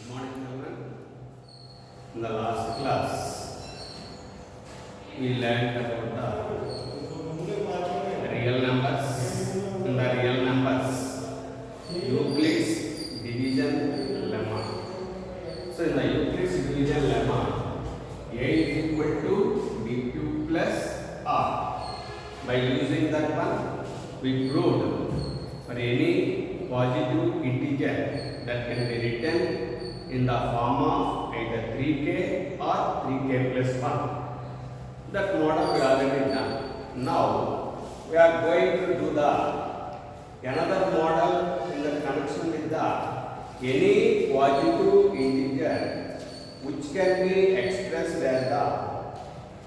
Good morning, children. In the last class, we learned about the real numbers. In the real numbers, Euclid's division lemma. So, in the Euclid's division lemma, A is equal to BQ plus R. By using that one, we proved for any positive integer that can be written in the form of either 3k or 3k plus 1. That model we already done. Now we are going to do the another model in the connection with the any positive integer which can be expressed as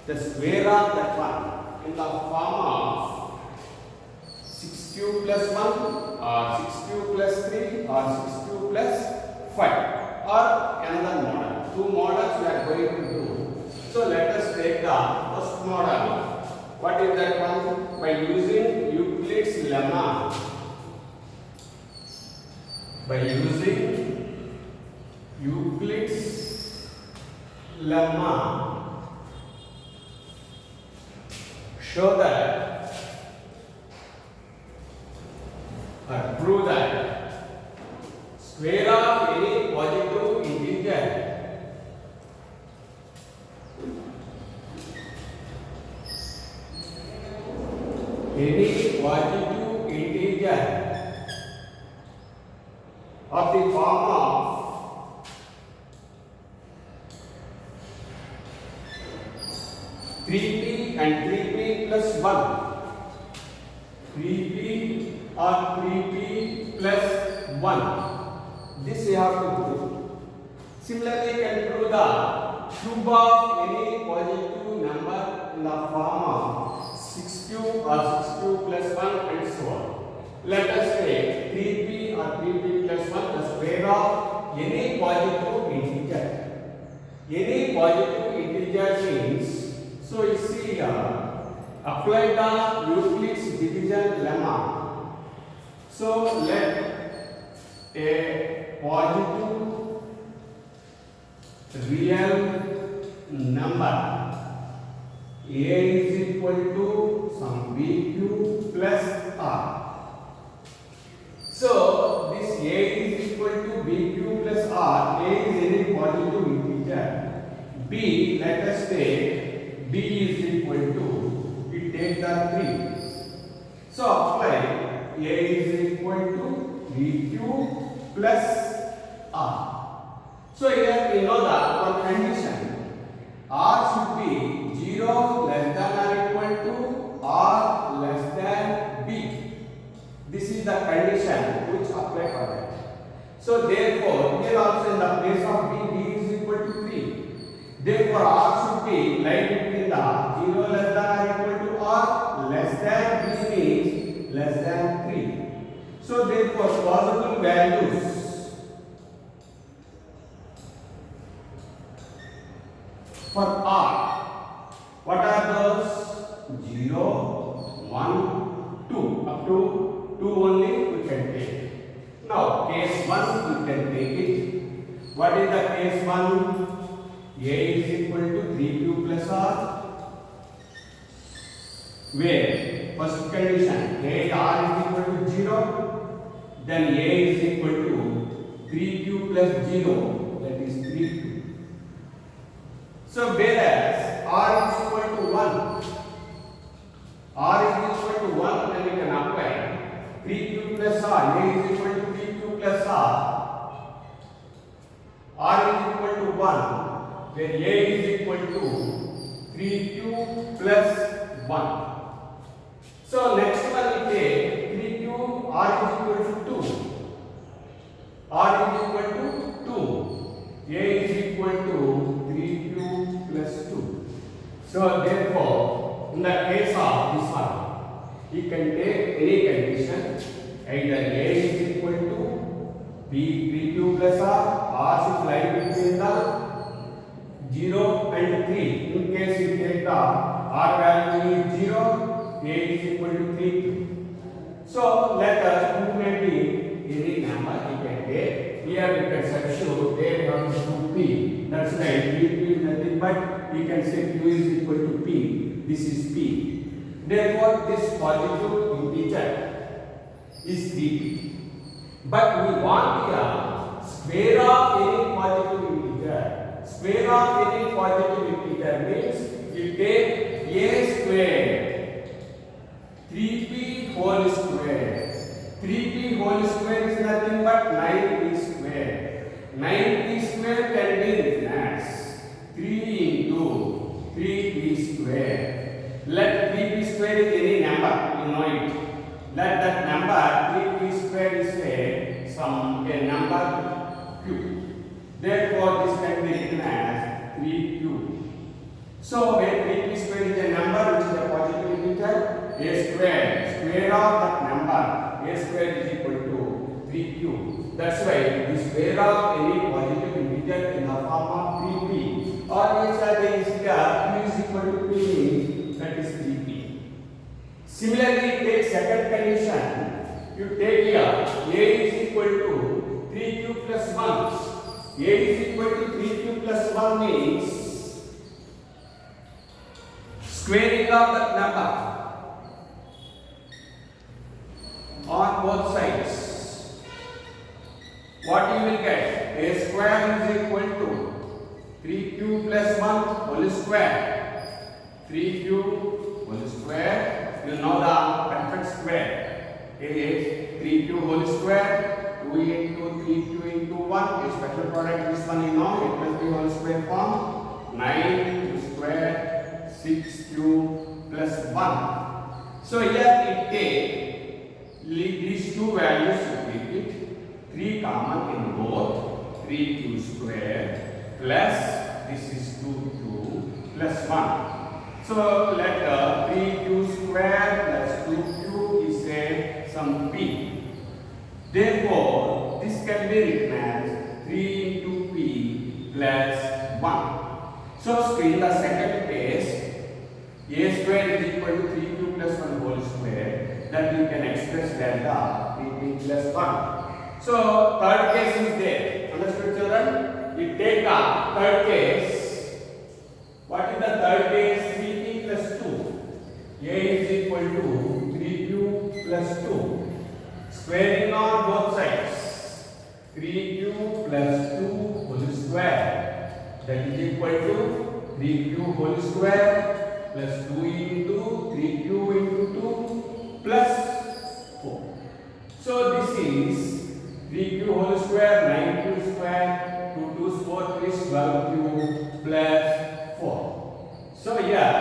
the square of that one in the form of 6q plus 1 or 6q plus 3 or 6q plus 5 or another model. Two models we are going to do. So let us take the first model. What is that one? By using Euclid's lemma. By using Euclid's lemma, show that or prove that square of any positive integer of the form of 3p and 3p plus 1, 3p or 3p plus 1. This we have to prove. Similarly, you can prove the cube of any positive number in the form of 6q or 6q plus 1 and so on. Let us take 3p or 3p plus 1 the square of any positive integer. Any positive integer means, so you see here, apply the Euclid's division lemma. So let a positive real number A is equal to some BQ plus R. So this A is equal to BQ plus R. A is any positive integer. B, let us take B is equal to, we take the 3. So apply A is equal to BQ plus R. So here we know that one condition R should be 0 less than or equal to R less than B. This is the condition which apply for that. So therefore, here also in the place of B, B is equal to 3. Therefore, R should be lying between the 0 less than or equal to R less than B means less than 3. So therefore, possible values for R, what are those? 0, 1, 2. Up to 2 only we can take. Now case 1 we can take it. What is the case 1? A is equal to 3q plus R. Where first condition A R is equal to 0, then A is equal to 3q plus 0, that is 3q. So whereas R is equal to 1, R is equal to 1, then we can apply 3q plus R. A is equal to 3q plus R. R is equal to 1, where A is equal to 3q plus 1. So next one we take 3q, R is equal to 2. R is equal to 2. A is equal to 3q plus 2. So therefore, in the case of this one, you can take any condition, either A is equal to 3q plus R should lie between the 0 and 3. In case you take the R value is 0, A is equal to 3q. So let us, who may be any number you can take. Here we can substitute, there we have P. That's right. 3P is nothing but you can say Q is equal to P. This is P. Therefore, this positive integer is 3P. But we want here square of any positive integer. Square of any positive integer means you take a square. 3P whole square. 3P whole square is nothing but 9P square. 9P square can be written as 3 into 3P square. Let 3P square is any number, you know it. Let that number 3P square is a number q. Therefore, this can be written as 3q. So, when 3P square is a number which is a positive integer, a square of that number, a square is equal to 3q. That's why the square of any positive integer in the form of 3p or each other is here, q is equal to p, that is 3p. Similarly, take second condition. You take here a is equal to 3q plus 1. A is equal to 3q plus 1 means squaring of that number on both sides. What you will get? A square is equal to 3q plus 1 whole square. 3q whole square. You know the perfect square. Is 3q whole square. 2 into 3q into 1. A special product, this one you know. It must be whole square form. 9q square 6q plus 1. So here it takes these two values, you take it, 3 common in both, 3q square plus this is 2q plus 1. So let 3q square plus 2q is some p. Therefore, this can be written as 3 into p plus 1. So in the second case, a square is equal to 3q plus 1 whole square. That you can express as the 3p plus 1. So third case is there. Understood, children? You take the third case. What is the third case? 3p plus 2. A is equal to 3q plus 2. Squaring on both sides. 3q plus 2 whole square. That is equal to 3q whole square plus 2 into 3q into 2. Plus 4. So this is 3q whole square, 9q square, 2 2's 4 is 12q plus 4. So here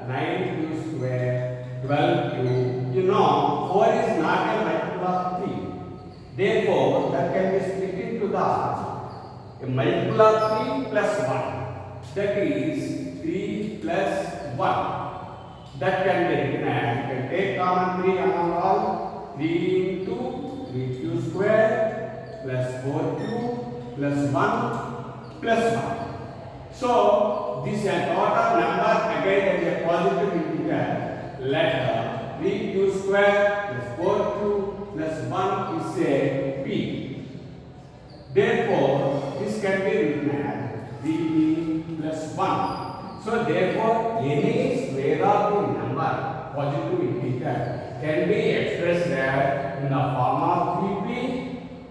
9q square, 12q. You know 4 is not a multiple of 3. Therefore, that can be split into a multiple of 3 plus 1. That is 3 plus 1. That can be written as, you can take common 3 among all, 3 into 3q square plus 4q plus 1 plus 1. So, this total number again is a positive integer. Let 3q square plus 4q plus 1 is a p. Therefore, this can be written as 3p plus 1. So therefore, any square of the number, positive integer, can be expressed there in the form of 3p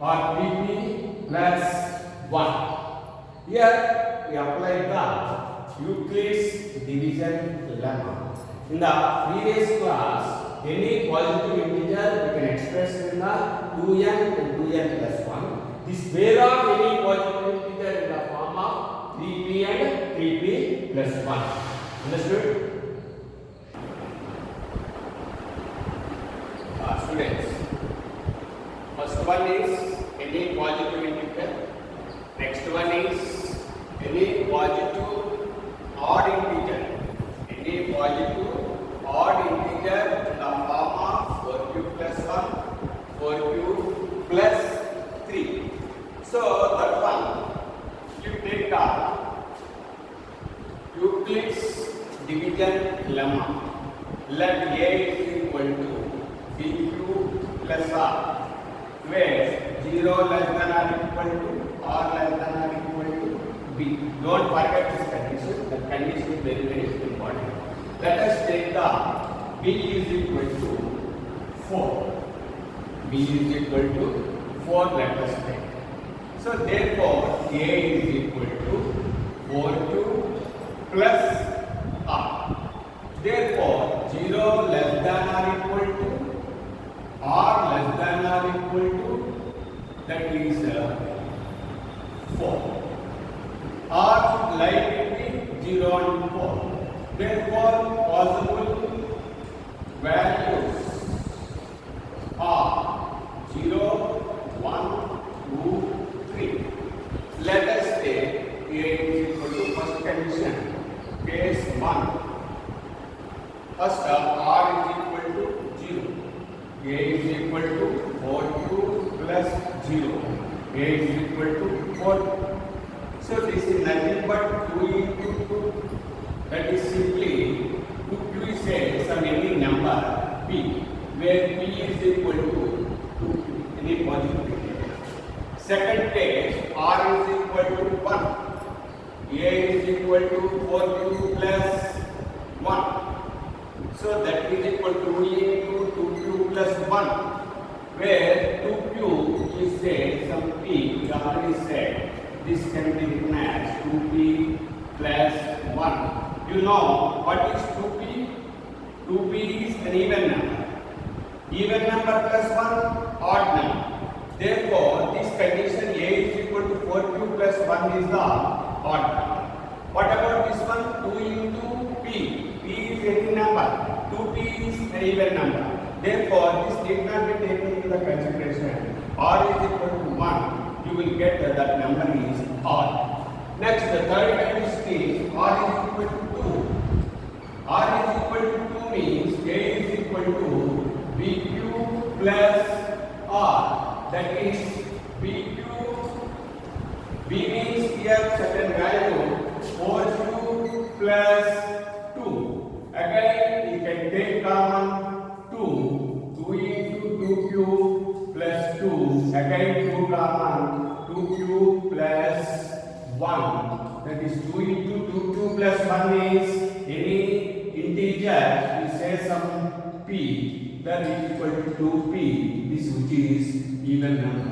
or 3p plus 1. Here we apply the Euclid's division lemma. In the previous class, any positive integer we can express in the 2n and 2n plus 1. The square of any positive integer in the form of 3p and 3p plus 1. Understood? Students, first one is any positive integer. Next one is any positive odd integer. Any positive odd integer in the form of 4q plus 1, 4q plus 3. So that one, you take the Euclid's division lemma. Let A is equal to BQ plus R, where 0 less than or equal to or less than or equal to B. Don't forget this condition. The condition is very, very important. Let us take the B is equal to 4. B is equal to 4, let us take. So therefore, A is equal to 4Q plus R. Therefore, 0 less than or equal to R less than or equal to, that is 4. R lie between 0 and 4. Therefore, possible values are 0, 1, 2, 3. Let us take A is equal to first condition, case 1. First, R is equal to 0. A is equal to 4Q plus 0. A is equal to 4. So this is nothing but 2 into 2. That is simply 2Q is some any number P, where P is equal to 2Q, any positive number. Second case, R is equal to 1. A is equal to 4Q plus 1. So that is equal to 2 into 2Q plus 1, where 2Q is some P, we already said. This can be written as 2P plus 1. You know what is 2P? 2P is an even number. Even number plus 1, odd number. Therefore, this condition A is equal to 4Q plus 1 is the odd number. What about this one? 2 into P. P is any number. 2P is an even number. Therefore, this did not be taken into the consideration. R is equal to 1. You will get that number is odd. Next, the third condition is R is equal to 2. R is equal to 2 means A is equal to BQ plus R. That is BQ. B means here certain value 4Q plus 2. Again, you can take common 2. 2 into 2Q plus 2. Again 2 common 2Q plus 1. That is 2 into 2Q plus 1 is any integer. We say some P. That is equal to 2P. This which is even number.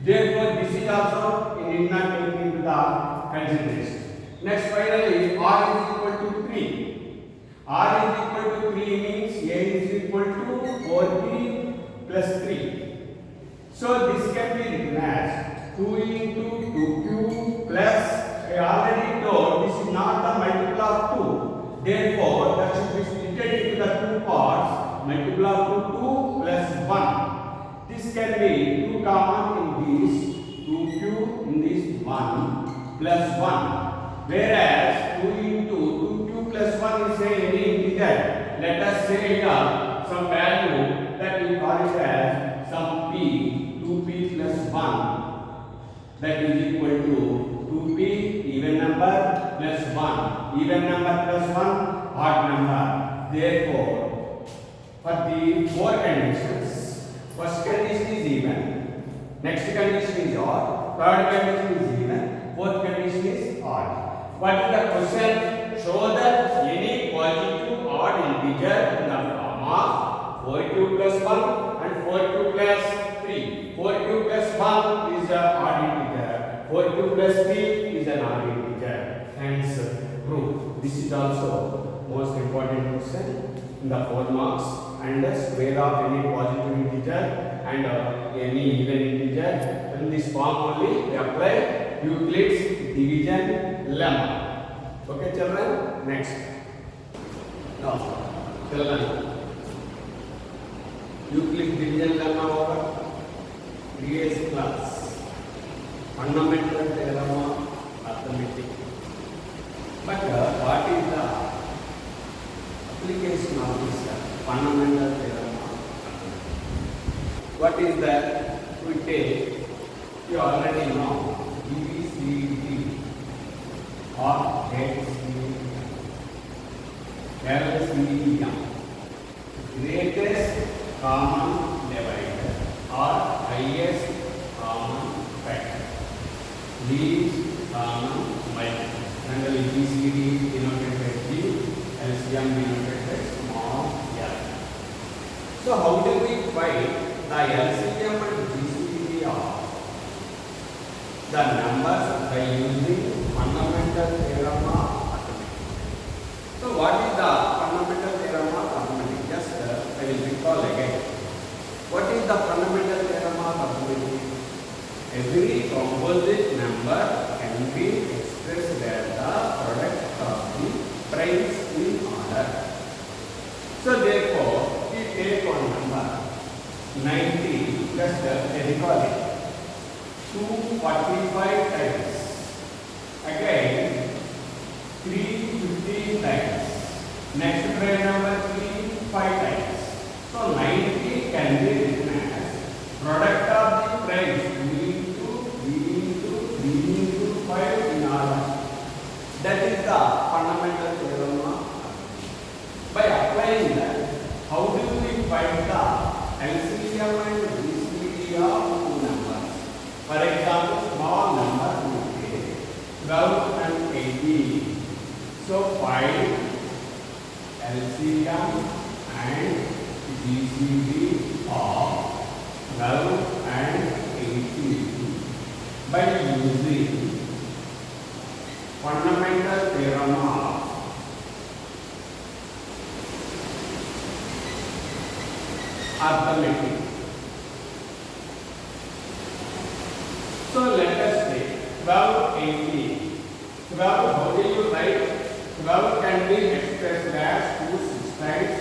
Therefore, this is also in not taken into the consideration. Next, finally, R is equal to 3. R is equal to 3 means A is equal to 4P plus 3. So this can be written as 2 into 2Q plus, I already told this is not the multiple of 2. Therefore, that should be split into the two parts, multiple of 2 plus 1. This can be 2 common in this 2Q in this 1 plus 1. Whereas 2 into 2Q plus 1 is any integer. Let us say here some value that we call it as some P, 2P plus 1. That is equal to 2P even number plus 1. Even number plus 1 odd number. Therefore, for the 4 conditions, first condition is even, next condition is odd, third condition is even, fourth condition is odd. What is the question? Show that any positive odd integer in the form of 4Q plus 1 and 4Q plus 3. 4Q plus 1 is an odd integer, 4Q plus 3 is an odd integer. Hence, proof. This is also most important question in the 4 marks. And the square of any positive integer and any even integer. In this form only we apply Euclid's division lemma. Okay, children? Next. Now, children, Euclid's division lemma over previous class. Fundamental theorem, arithmetic. But what is the application of this fundamental theorem? What is that? We take, you already know, DBCD or LCM, greatest common divisor or highest common factor, least common multiple. And the GCD denoted by G, LCM denoted by small l. So how do we find the LCM and GCD of the numbers by using fundamental theorem of arithmetic? So what is the fundamental theorem of arithmetic? Just I will recall again. What is the fundamental theorem of arithmetic? Every composite number can be expressed as the product of the primes in order. So therefore, we take one number 90, just recall it, 245 times, again 350 times, next prime number 3 5 times. So 90 can be written as product of the primes 5 in order. That is the fundamental theorem of arithmetic. By applying that, how do we find the LCM and GCD of two numbers? For example, small number will be 12 and 18. So find LCM and GCD of 12 and 18 by using fundamental theorem of arithmetic. So let us take 12, 18. 12, how do you write? 12 can be expressed as 2 6 times,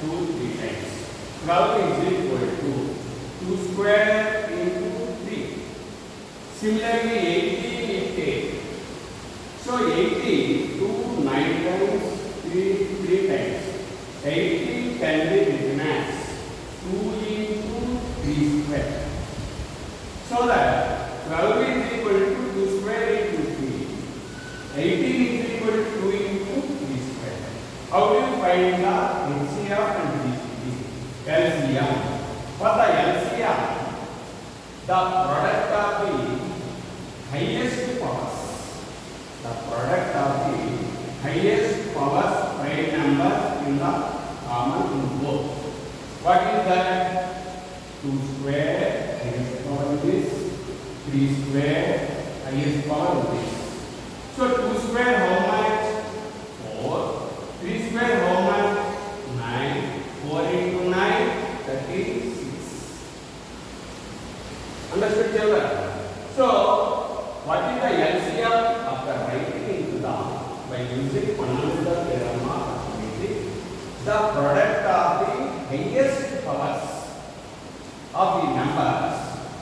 2 3 times. 12 is equal to 2 square into 3. Similarly, 18 is 8. So 80, 2, 9 times, 3 times. 80 can be written as 2 into 3 square. So that 12 is equal to 2 square into 3. 18 is equal to 2 into 3 square. How do you find the HCF and GCD? LCM. For the LCM, the product of the highest powers. The product of the highest powers prime numbers in the common in both. What is that? 2 square highest power is 3 square highest power is. So 2 square how much? 4. 3 square how much? 9. 4 into 9, that is 6. Understood, children? So what is the LCM? After writing into the by using fundamental theorem of arithmetic, the product of the highest powers of the numbers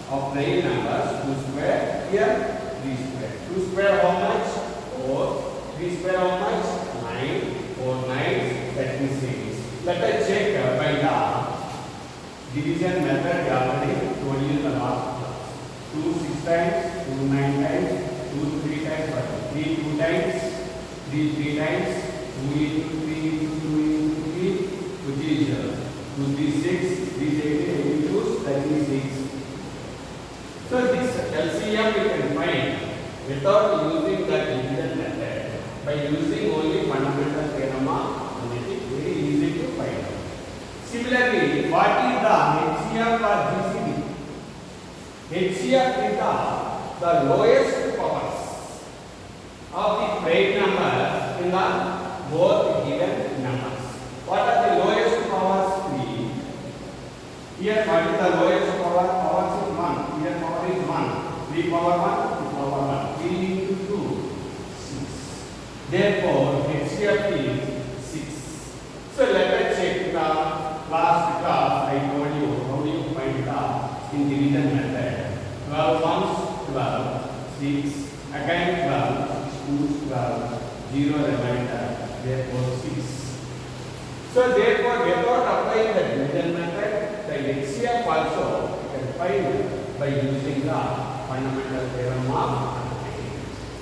of prime numbers 2 square, here 3 square. 2 square how much? 4. 3 square how much? 9. 4 9, that is 6. Let us check by the division method we already told you in the last class. 2 6 times, 2 9 times, 2 3 times, 3 2 times, 3 3 times, 2 into 3 into 2 into 3, which is 2 3 6, 3 8 into 36. So this LCM we can find without using the division method, by using only fundamental theorem of arithmetic, very easy to find. Similarly, what is the HCF or GCD? HCF is the lowest powers of the prime numbers in the both given numbers. What are the lowest powers? 3. Here what is the lowest power? Power is 1. Here power is 1. 3 power 1, 2 power 1. 3 into 2, 6. Therefore, HCF is 6. So let us check the last class I told you how do you find the in division method. 12 ones 12, 6, again 12, 6 2 12, 0 remainder, therefore 6. So therefore, without applying the division method, the HCF also you can find by using the fundamental theorem of arithmetic.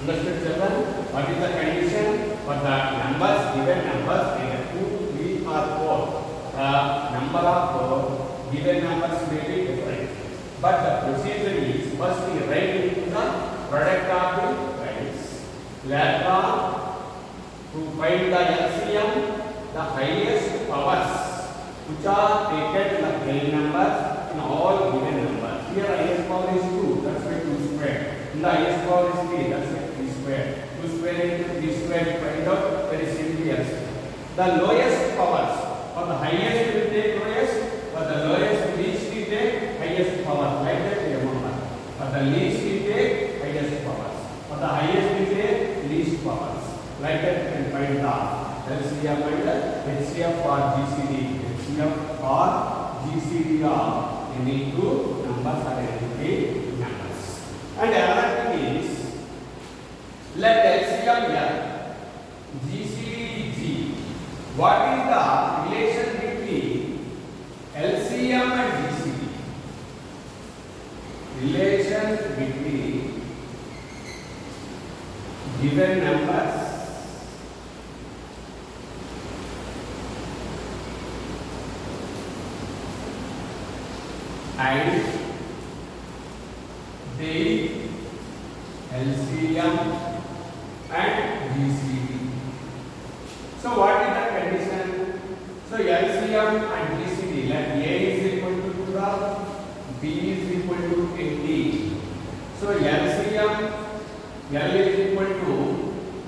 Understood, children? What is the condition? For the numbers, given numbers, either 2, 3 or 4, the number of given numbers may be different. But the procedure is first we write into the product of the primes. find the LCM, the highest powers which are taken in the real numbers in all given numbers. Here highest power is 2, that's why 2 square. In the highest power is 3, that's why 3 square. 2 square into 3 square, you find out very simply LCM. The lowest powers, for the highest will take lowest, for the lowest least we take highest powers. Like that we remember. For the least we take highest powers. For the highest we take least powers. Like that you can find the LCM and HCF for GCD. HCF or GCD are any two numbers or any three numbers. And another thing is, let LCM here, GCD G. What is the relation between LCM and GCD? Relation between given numbers and the LCM and GCD. So what is the condition? So LCM and GCD, let A is equal to 12, B is equal to 80. So LCM, L is equal to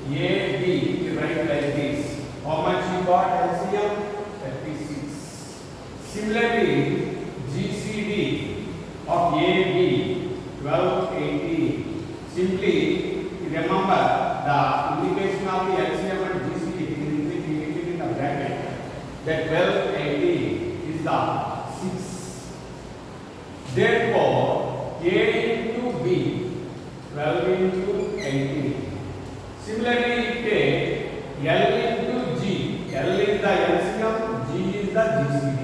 A, B, you write like this. How much you got LCM? 36. Similarly, GCD of AB 12, 18. Simply remember the indication of the LCM and GCD is indicated in the bracket. That 12, 18 is the 6. Therefore, A into B 12 into 18. Similarly, take L into G. L is the LCM, G is the GCD.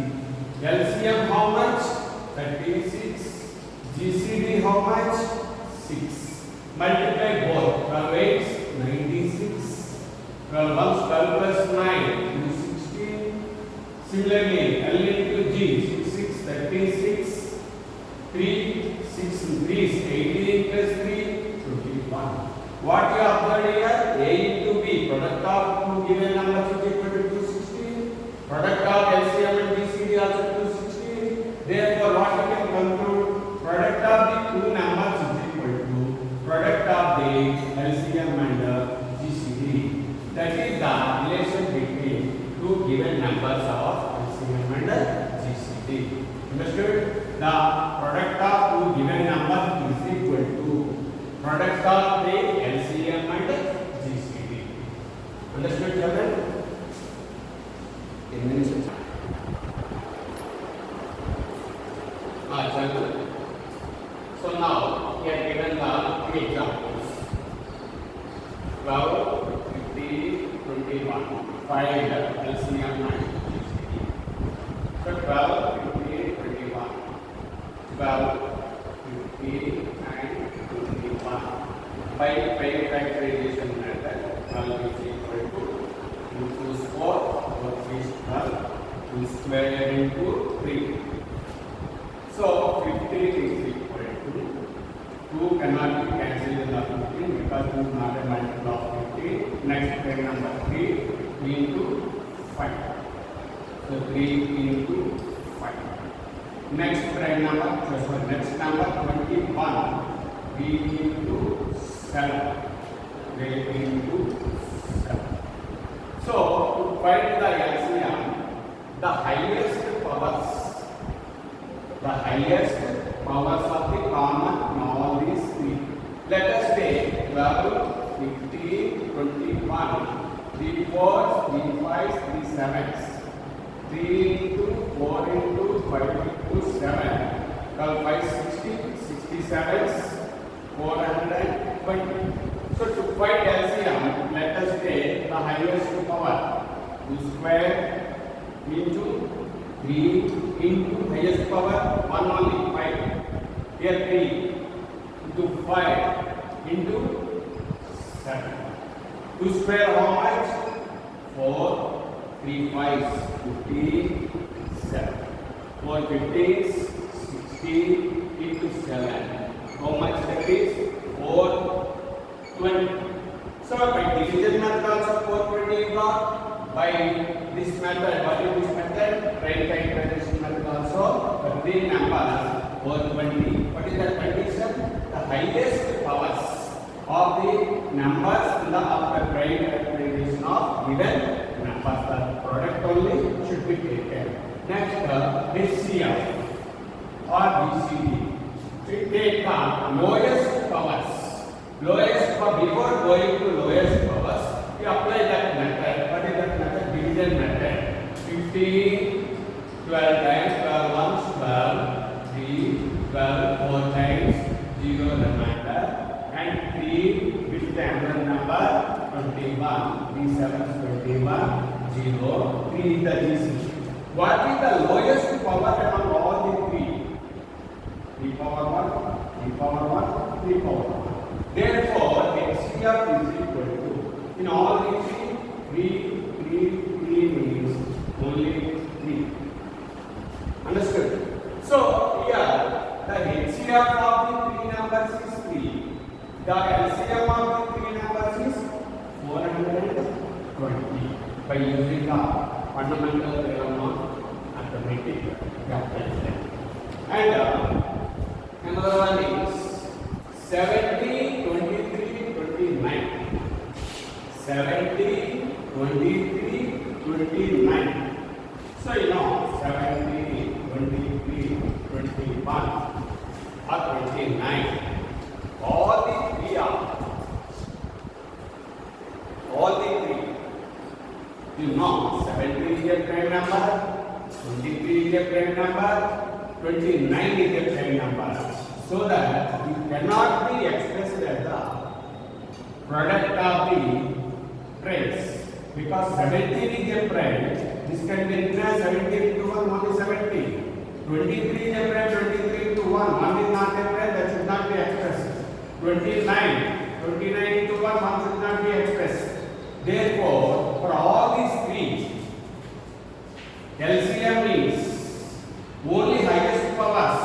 LCM how much? 36. GCD how much? 6. Multiply both. 12 8 96. 12 1 12 plus 9 is 16. Similarly, L into G 6 6 36. 3 6 3 is 18 plus 3 21. What you observe here? A into B, product of two given numbers is equal to 216. Product of LCM and GCD also 216. Therefore, what you can conclude? Product of the two numbers is equal to product of the LCM and GCD. That is the relation between two given numbers of LCM and GCD. Understood? The product of two given numbers is equal to product of the LCM and GCD. Understood, children? In minutes. Children. So now we are given the three examples. 12, 15, 21. Find LCM and GCD. So 12, 15, 21. 12, 15 and 21. By factorization method, 12 is equal to 2 is 4, 4 is 12, 2 square into 3. So 15 is equal to 2 cannot be cancelled in the 15 because 2 is not a multiple of 15. Next pair number 3 into 5. So 3 into 5. Next prime number, next number 21, B into 7, A into 7. So, to find the LCM, the highest powers of the common in all these three. Let us take 12, 15, 21, 3 4s, 3 5s, 3 7s. 3 into 4 into 5 into 7. 12 5 60, 67, 420. So to find LCM, let us take the highest power. 2 square into 3 into highest power 1 only 5. Here 3 into 5 into 7. 2 square how much? 4. 3 5s 57. 4 15s 60 into 7. How much that is? 420. So by division method also 420 you got. By this method, what is this method? Prime factorization method also. The three numbers 420. What is the condition? The highest powers of the numbers in the prime factorization of given numbers. The product only should be taken. Next, HCF or GCD. We take the lowest powers. Lowest power, before going to lowest powers, we apply that method. What is that method? Division method. 15, 12 times 12 ones 12, 3, 12, 4 times 0 remainder, and 3 with the another number 21, 3 7 21, 0, 3 is the GCD. What is the lowest power among all the three? 3 power 1, 3 power 1, 3 power 1. Therefore, HCF is equal to, in all these 3 means only 3. Understood? So, here, the HCF of the 3 numbers is 3. The LCM of the 3 numbers is 420 by using the fundamental theorem of arithmetic calculation. And another one is 70, 23, 29. 70, 23, 29. So you know 70, 23, 21 or 29. All the three are. You know 70 is a prime number, 23 is a prime number, 29 is a prime number. So that it cannot be expressed as the product of the primes, because 17 is a prime. This can be written as 17 into 1, 1 is 17. 23 is a prime, 23 into 1, 1 is not a prime, that should not be expressed. 29 into 1, 1 should not be expressed. Therefore, for all these three, LCM is only highest powers.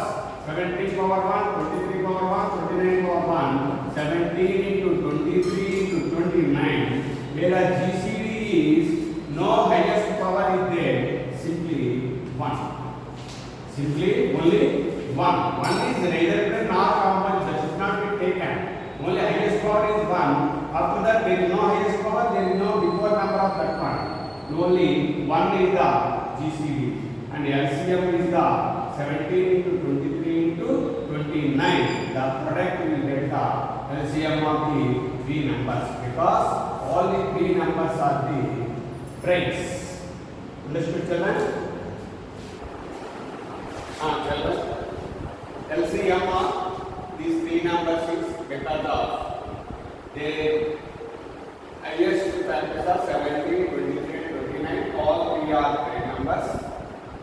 17 power 1, 23 power 1, 29 power 1, 17 into 23 into 29, whereas GCD is no highest power is there, simply 1. Simply only 1. 1 is neither prime nor common, that should not be taken. Only highest power is 1. After that, there is no highest power, there is no before number of that one. Only 1 is the GCD, and LCM is the 17 into 23 into 29. The product will get the LCM of the three numbers, because all the three numbers are the primes. Understood, children? Children, LCM of these three numbers is because of their highest factors are 17, 23, 29. All three are prime numbers.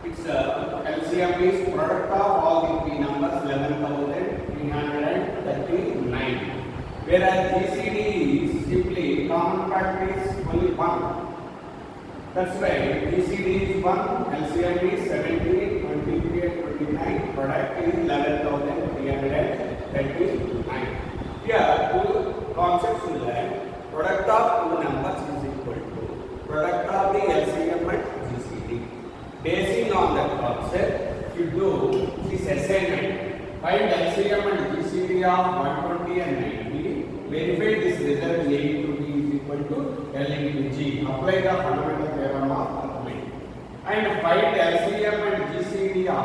Its LCM is product of all the three numbers 11,339. Whereas GCD is simply common factor is only 1. That's why GCD is 1, LCM is 17, 23 and 29. Product is 11,339. Here two concepts will learn. Product of two numbers is equal to product of the LCM and GCD. Basing on that concept, you do this assignment. Find LCM and GCD of 120 and 90. Verify this result A into B is equal to L into G. Apply the fundamental theorem of arithmetic. And find LCM and GCD of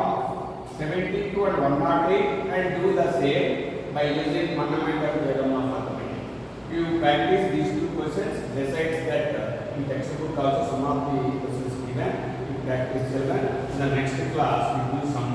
72 and 108 and do the same by using fundamental theorem of arithmetic. You practice these two questions. Besides that, in textbook also some of the questions given. Practice children. In the next class, we do some